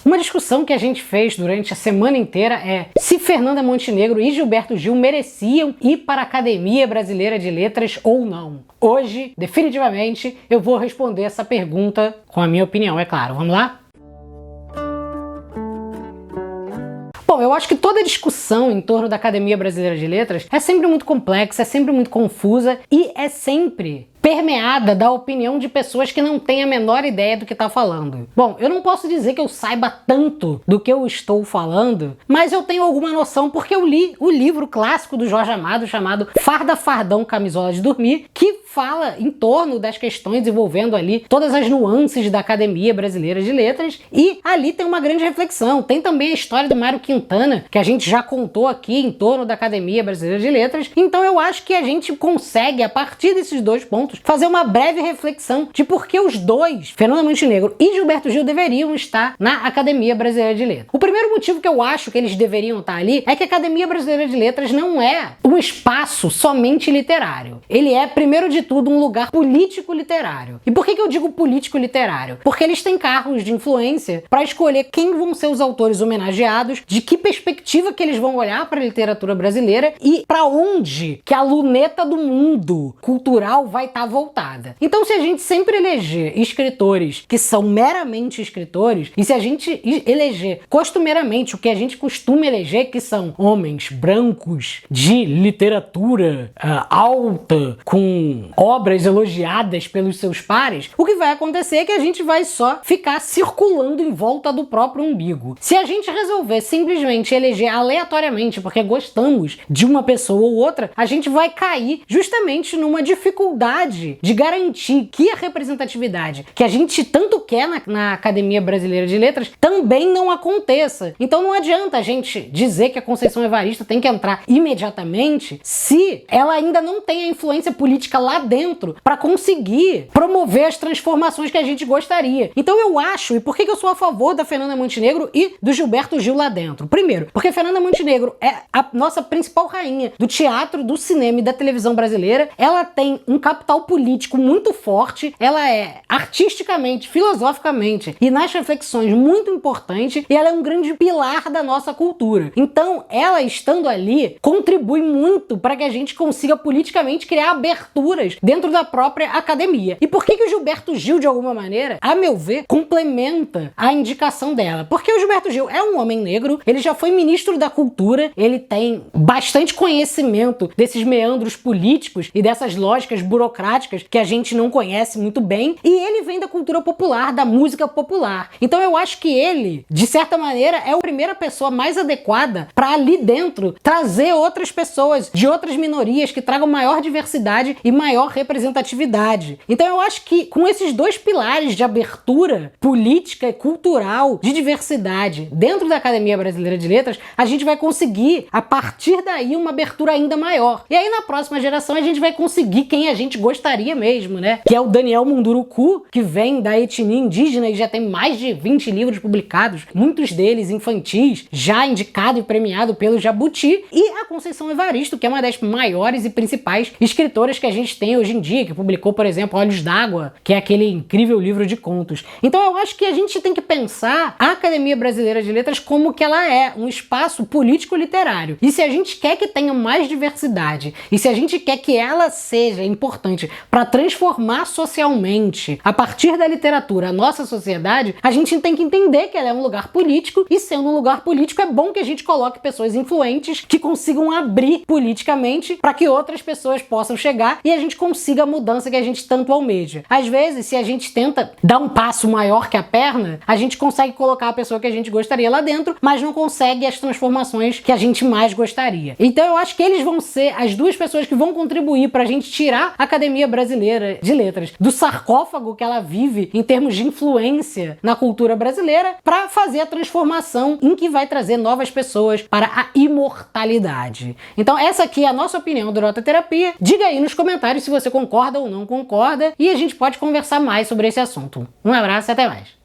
Uma discussão que a gente fez durante a semana inteira é se Fernanda Montenegro e Gilberto Gil mereciam ir para a Academia Brasileira de Letras ou não. Hoje, definitivamente, eu vou responder essa pergunta com a minha opinião, é claro. Vamos lá? Bom, eu acho que toda discussão em torno da Academia Brasileira de Letras é sempre muito complexa, é sempre muito confusa e é sempre permeada da opinião de pessoas que não têm a menor ideia do que está falando. Bom, eu não posso dizer que eu saiba tanto do que eu estou falando, mas eu tenho alguma noção porque eu li o livro clássico do Jorge Amado chamado Farda, Fardão, Camisola de Dormir, que fala em torno das questões envolvendo ali todas as nuances da Academia Brasileira de Letras, e ali tem uma grande reflexão. Tem também a história do Mário Quintana, que a gente já contou aqui em torno da Academia Brasileira de Letras, então eu acho que a gente consegue, a partir desses dois pontos, fazer uma breve reflexão de por que os dois, Fernanda Montenegro e Gilberto Gil, deveriam estar na Academia Brasileira de Letras. O primeiro motivo que eu acho que eles deveriam estar ali é que a Academia Brasileira de Letras não é um espaço somente literário. Ele é, primeiro de tudo, um lugar político-literário. E por que eu digo político-literário? Porque eles têm cargos de influência para escolher quem vão ser os autores homenageados, de que perspectiva que eles vão olhar para a literatura brasileira e para onde que a luneta do mundo cultural vai estar voltada. Então, se a gente sempre eleger escritores que são meramente escritores, e se a gente eleger costumeiramente o que a gente costuma eleger, que são homens brancos de literatura alta, com obras elogiadas pelos seus pares, o que vai acontecer é que a gente vai só ficar circulando em volta do próprio umbigo. Se a gente resolver simplesmente eleger aleatoriamente porque gostamos de uma pessoa ou outra, a gente vai cair justamente numa dificuldade de garantir que a representatividade que a gente tanto quer na Academia Brasileira de Letras também não aconteça. Então não adianta a gente dizer que a Conceição Evaristo tem que entrar imediatamente se ela ainda não tem a influência política lá dentro para conseguir promover as transformações que a gente gostaria. Então eu acho, e por que eu sou a favor da Fernanda Montenegro e do Gilberto Gil lá dentro? Primeiro, porque Fernanda Montenegro é a nossa principal rainha do teatro, do cinema e da televisão brasileira. Ela tem um capital político muito forte, ela é artisticamente, filosoficamente e nas reflexões muito importante, e ela é um grande pilar da nossa cultura. Então, ela estando ali contribui muito para que a gente consiga politicamente criar aberturas dentro da própria academia. E por que o Gilberto Gil, de alguma maneira, a meu ver, complementa a indicação dela? Porque o Gilberto Gil é um homem negro, ele já foi ministro da cultura, ele tem bastante conhecimento desses meandros políticos e dessas lógicas burocráticas que a gente não conhece muito bem, e ele vem da cultura popular, da música popular. Então eu acho que ele, de certa maneira, é a primeira pessoa mais adequada para ali dentro trazer outras pessoas de outras minorias que tragam maior diversidade e maior representatividade. Então eu acho que com esses dois pilares de abertura política e cultural, de diversidade dentro da Academia Brasileira de Letras, a gente vai conseguir, a partir daí, uma abertura ainda maior. E aí na próxima geração a gente vai conseguir quem a gente gostaria mesmo, né? Que é o Daniel Munduruku, que vem da etnia indígena e já tem mais de 20 livros publicados, muitos deles infantis, já indicado e premiado pelo Jabuti, e a Conceição Evaristo, que é uma das maiores e principais escritoras que a gente tem hoje em dia, que publicou, por exemplo, Olhos d'Água, que é aquele incrível livro de contos. Então eu acho que a gente tem que pensar a Academia Brasileira de Letras como que ela é, um espaço político-literário. E se a gente quer que tenha mais diversidade, e se a gente quer que ela seja importante para transformar socialmente, a partir da literatura, a nossa sociedade, a gente tem que entender que ela é um lugar político, e sendo um lugar político é bom que a gente coloque pessoas influentes que consigam abrir politicamente para que outras pessoas possam chegar e a gente consiga a mudança que a gente tanto almeja. Às vezes, se a gente tenta dar um passo maior que a perna, a gente consegue colocar a pessoa que a gente gostaria lá dentro, mas não consegue as transformações que a gente mais gostaria. Então eu acho que eles vão ser as duas pessoas que vão contribuir para a gente tirar a Academia Brasileira de Letras do sarcófago que ela vive em termos de influência na cultura brasileira, para fazer a transformação em que vai trazer novas pessoas para a imortalidade. Então essa aqui é a nossa opinião do Nota Terapia. Diga aí nos comentários se você concorda ou não concorda, e a gente pode conversar mais sobre esse assunto. Um abraço e até mais.